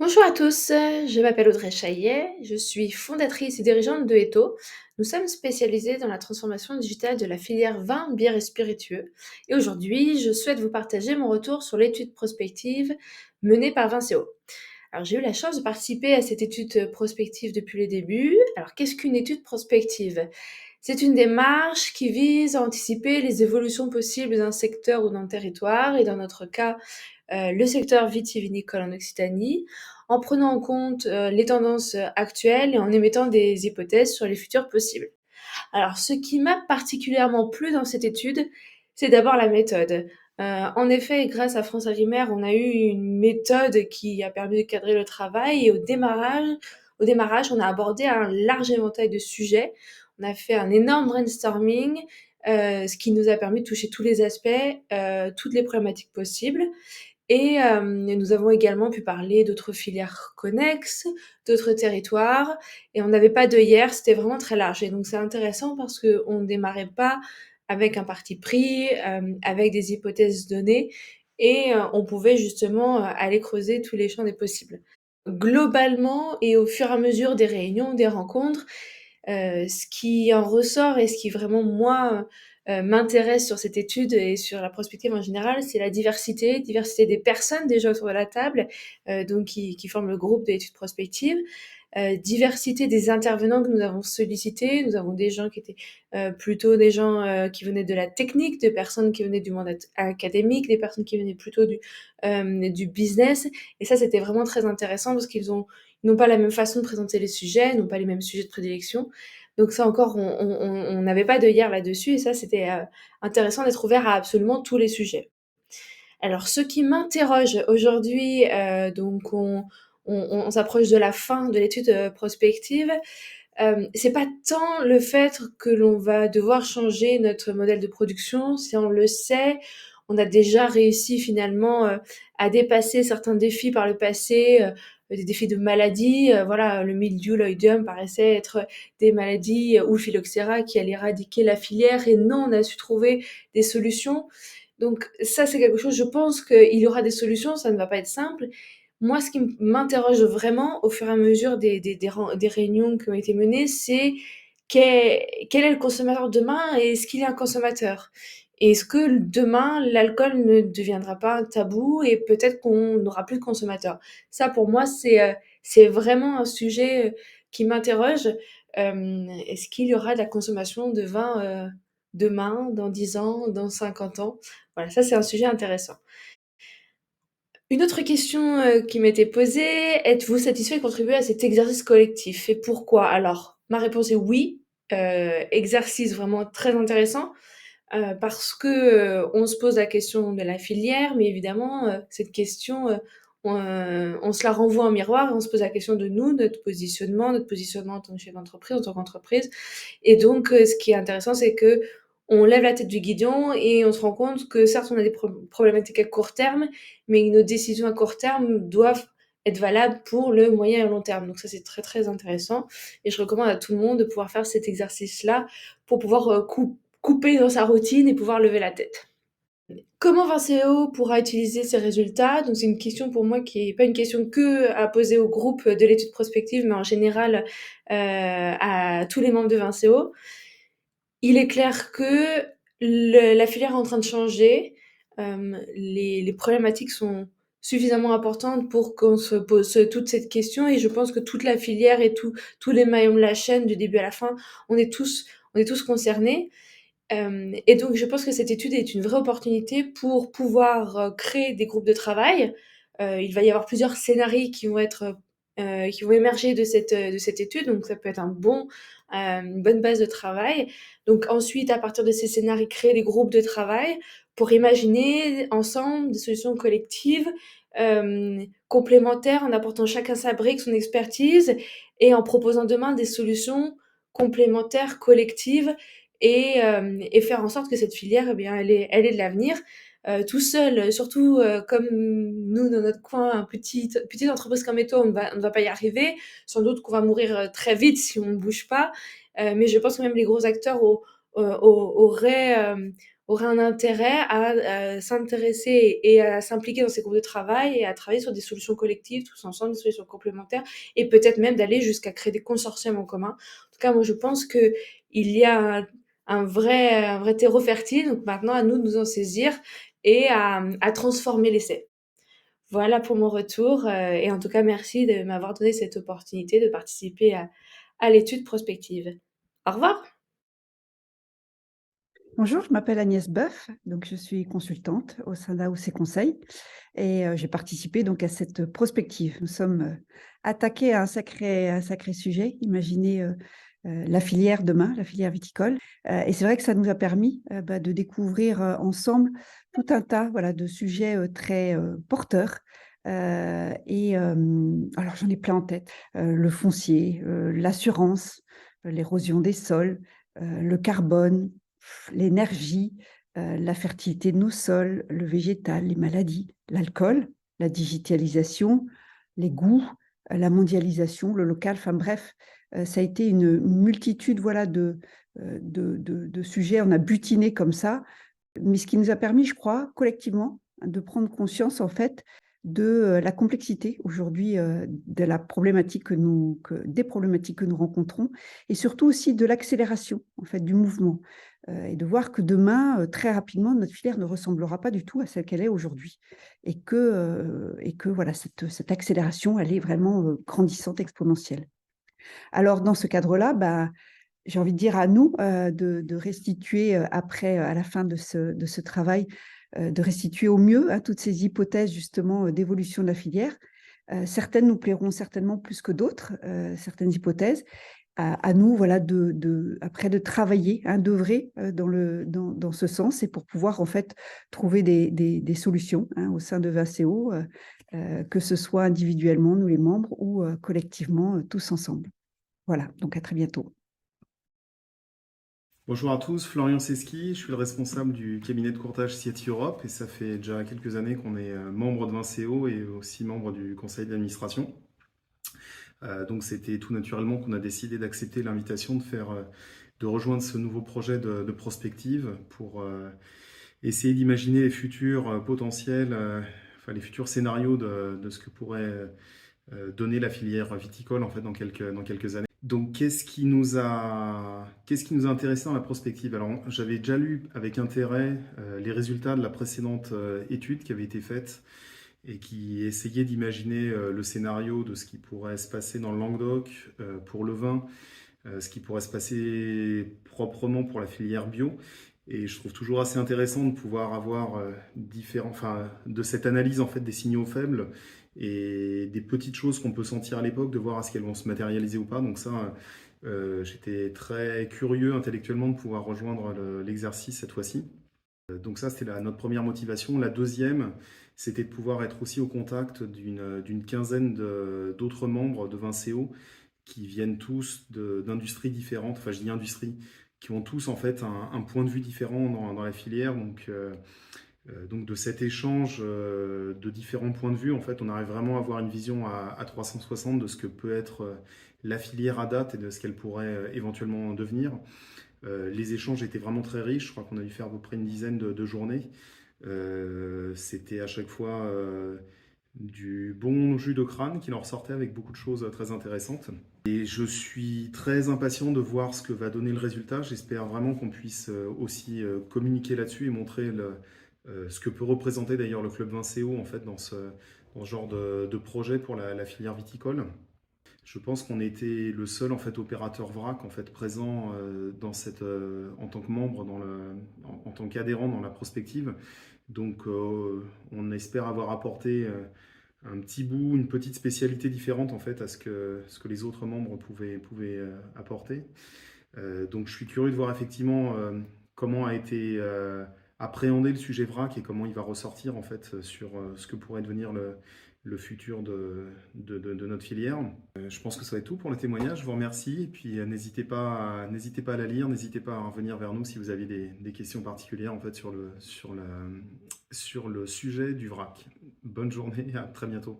Bonjour à tous, je m'appelle Audrey Chaillet, je suis fondatrice et dirigeante de Eto. Nous sommes spécialisés dans la transformation digitale de la filière vin, bière et spiritueux. Et aujourd'hui, je souhaite vous partager mon retour sur l'étude prospective menée par Vinceo. Alors, j'ai eu la chance de participer à cette étude prospective depuis les débuts. Alors, qu'est-ce qu'une étude prospective? C'est une démarche qui vise à anticiper les évolutions possibles d'un secteur ou d'un territoire, et dans notre cas, le secteur vitivinicole en Occitanie, en prenant en compte les tendances actuelles et en émettant des hypothèses sur les futurs possibles. Alors, ce qui m'a particulièrement plu dans cette étude, c'est d'abord la méthode. En effet, grâce à France Agrimaire, on a eu une méthode qui a permis de cadrer le travail et au démarrage, on a abordé un large éventail de sujets. On a fait un énorme brainstorming, ce qui nous a permis de toucher tous les aspects, toutes les problématiques possibles. Et nous avons également pu parler d'autres filières connexes, d'autres territoires, et on n'avait pas d'œillères, c'était vraiment très large. Et donc c'est intéressant parce qu'on ne démarrait pas avec un parti pris, avec des hypothèses données, et on pouvait justement aller creuser tous les champs des possibles. Globalement, et au fur et à mesure des réunions, des rencontres, ce qui en ressort et ce qui vraiment moi, m'intéresse sur cette étude et sur la prospective en général, c'est la diversité des personnes déjà autour de la table, donc qui forment le groupe de l'étude prospective. Diversité des intervenants que nous avons sollicités. Nous avons des gens qui étaient, plutôt des gens, qui venaient de la technique, des personnes qui venaient du monde académique, des personnes qui venaient plutôt du business, et ça, c'était vraiment très intéressant parce ils n'ont pas la même façon de présenter les sujets, ils n'ont pas les mêmes sujets de prédilection. Donc ça encore, on n'avait pas d'œillères là-dessus, et ça, c'était intéressant d'être ouvert à absolument tous les sujets. Alors, ce qui m'interroge aujourd'hui, donc on s'approche de la fin de l'étude prospective. C'est pas tant le fait que l'on va devoir changer notre modèle de production, si on le sait, on a déjà réussi finalement à dépasser certains défis par le passé, des défis de maladies. Voilà, le mildiou, l'oïdium paraissaient être des maladies, ou le phylloxéra qui allaient éradiquer la filière, et non, on a su trouver des solutions. Donc ça, c'est quelque chose, je pense qu'il y aura des solutions, ça ne va pas être simple. Moi, ce qui m'interroge vraiment au fur et à mesure des réunions qui ont été menées, c'est quel est le consommateur demain, et est-ce qu'il est un consommateur? Et est-ce que demain, l'alcool ne deviendra pas un tabou et peut-être qu'on n'aura plus de consommateurs? Ça, pour moi, c'est vraiment un sujet qui m'interroge. Est-ce qu'il y aura de la consommation de vin demain, dans 10 ans, dans 50 ans? Voilà, ça, c'est un sujet intéressant. Une autre question, qui m'était posée: «Êtes-vous satisfait de contribuer à cet exercice collectif et pourquoi?» Alors, ma réponse est oui, exercice vraiment très intéressant, parce que, on se pose la question de la filière, mais évidemment, cette question, on se la renvoie en miroir et on se pose la question de nous, notre positionnement en tant que chef d'entreprise, en tant qu'entreprise. Et donc, ce qui est intéressant, c'est que on lève la tête du guidon et on se rend compte que certes, on a des problématiques à court terme, mais nos décisions à court terme doivent être valables pour le moyen et long terme. Donc ça, c'est très, très intéressant, et je recommande à tout le monde de pouvoir faire cet exercice-là pour pouvoir, couper dans sa routine et pouvoir lever la tête. Comment Vinceo pourra utiliser ces résultats? Donc c'est une question pour moi qui est pas une question que à poser au groupe de l'étude prospective, mais en général, à tous les membres de Vinceo. Il est clair que la filière est en train de changer. Les problématiques sont suffisamment importantes pour qu'on se pose toute cette question, et je pense que toute la filière et tous les maillons de la chaîne, du début à la fin, on est tous concernés. Et donc je pense que cette étude est une vraie opportunité pour pouvoir, créer des groupes de travail. Il va y avoir plusieurs scénarios qui vont émerger de cette étude, donc ça peut être une bonne base de travail. Donc ensuite, à partir de ces scénarios, créer des groupes de travail pour imaginer ensemble des solutions collectives, complémentaires, en apportant chacun sa brique, son expertise, et en proposant demain des solutions complémentaires, collectives, et faire en sorte que cette filière, eh bien, elle ait de l'avenir. Tout seul, surtout, comme nous dans notre coin, petite entreprise comme Eto, on ne va pas y arriver. Sans doute qu'on va mourir, très vite si on ne bouge pas, mais je pense que même les gros acteurs auraient, auraient un intérêt à s'intéresser et à s'impliquer dans ces groupes de travail et à travailler sur des solutions collectives, tous ensemble, des solutions complémentaires et peut-être même d'aller jusqu'à créer des consortiums en commun. En tout cas, moi, je pense qu'il y a un vrai terreau fertile, donc maintenant à nous de nous en saisir et à transformer l'essai. Voilà pour mon retour et en tout cas merci de m'avoir donné cette opportunité de participer à l'étude prospective. Au revoir. Bonjour, je m'appelle Agnès Boeuf, donc je suis consultante au sein d'AOC Conseil et j'ai participé donc à cette prospective. Nous sommes attaqués à un sacré sujet. Imaginez la filière demain, la filière viticole. Et c'est vrai que ça nous a permis de découvrir ensemble tout un tas voilà, de sujets très porteurs. Alors j'en ai plein en tête. Le foncier, l'assurance, l'érosion des sols, le carbone, l'énergie, la fertilité de nos sols, le végétal, les maladies, l'alcool, la digitalisation, les goûts, la mondialisation, le local, enfin bref, ça a été une multitude voilà, de sujets. On a butiné comme ça, mais ce qui nous a permis, je crois, collectivement, de prendre conscience en fait de la complexité aujourd'hui de la problématique des problématiques que nous rencontrons et surtout aussi de l'accélération en fait du mouvement et de voir que demain très rapidement notre filière ne ressemblera pas du tout à celle qu'elle est aujourd'hui et que voilà cette accélération elle est vraiment grandissante, exponentielle. Alors dans ce cadre-là, j'ai envie de dire à nous de restituer après, à la fin de ce travail, de restituer au mieux toutes ces hypothèses justement d'évolution de la filière. Certaines nous plairont certainement plus que d'autres, certaines hypothèses. À nous, voilà, après de travailler, d'œuvrer dans ce sens et pour pouvoir en fait trouver des solutions au sein de Vincéo, que ce soit individuellement, nous les membres, ou collectivement, tous ensemble. Voilà, donc à très bientôt. Bonjour à tous, Florian Seski, je suis le responsable du cabinet de courtage CIET Europe et ça fait déjà quelques années qu'on est membre de Vincéo et aussi membre du conseil d'administration. Donc c'était tout naturellement qu'on a décidé d'accepter l'invitation de rejoindre ce nouveau projet de prospective pour essayer d'imaginer les futurs potentiels, enfin les futurs scénarios de ce que pourrait donner la filière viticole en fait dans quelques années. Donc, qu'est-ce qui nous a intéressé dans la prospective? Alors, j'avais déjà lu avec intérêt les résultats de la précédente étude qui avait été faite et qui essayait d'imaginer le scénario de ce qui pourrait se passer dans le Languedoc pour le vin, ce qui pourrait se passer proprement pour la filière bio. Et je trouve toujours assez intéressant de pouvoir avoir enfin, de cette analyse en fait des signaux faibles et des petites choses qu'on peut sentir à l'époque, de voir est-ce qu'elles vont se matérialiser ou pas. Donc ça, j'étais très curieux intellectuellement de pouvoir rejoindre l'exercice cette fois-ci. Donc ça, c'était notre première motivation. La deuxième, c'était de pouvoir être aussi au contact d'une quinzaine d'autres membres de Vincéo qui viennent tous d'industries différentes. Enfin, je dis industries, qui ont tous en fait un point de vue différent dans la filière. Donc de cet échange de différents points de vue, en fait, on arrive vraiment à avoir une vision à 360 de ce que peut être la filière à date et de ce qu'elle pourrait éventuellement devenir. Les échanges étaient vraiment très riches. Je crois qu'on a dû faire à peu près une dizaine de journées. C'était à chaque fois du bon jus de crâne qui en ressortait avec beaucoup de choses très intéressantes. Et je suis très impatient de voir ce que va donner le résultat. J'espère vraiment qu'on puisse aussi communiquer là-dessus et montrer ce que peut représenter d'ailleurs le club Vincéo en fait, dans ce genre de projet pour la filière viticole. Je pense qu'on était le seul en fait opérateur vrac en fait présent en tant que membre en tant qu'adhérent dans la prospective. Donc on espère avoir apporté un petit bout, une petite spécialité différente en fait à ce que les autres membres pouvaient apporter. Donc je suis curieux de voir effectivement comment a été appréhendé le sujet vrac et comment il va ressortir en fait sur ce que pourrait devenir le futur de notre filière. Je pense que ça va être tout pour le témoignage. Je vous remercie et puis n'hésitez pas à la lire, n'hésitez pas à revenir vers nous si vous avez des questions particulières en fait sur le sujet du vrac. Bonne journée et à très bientôt.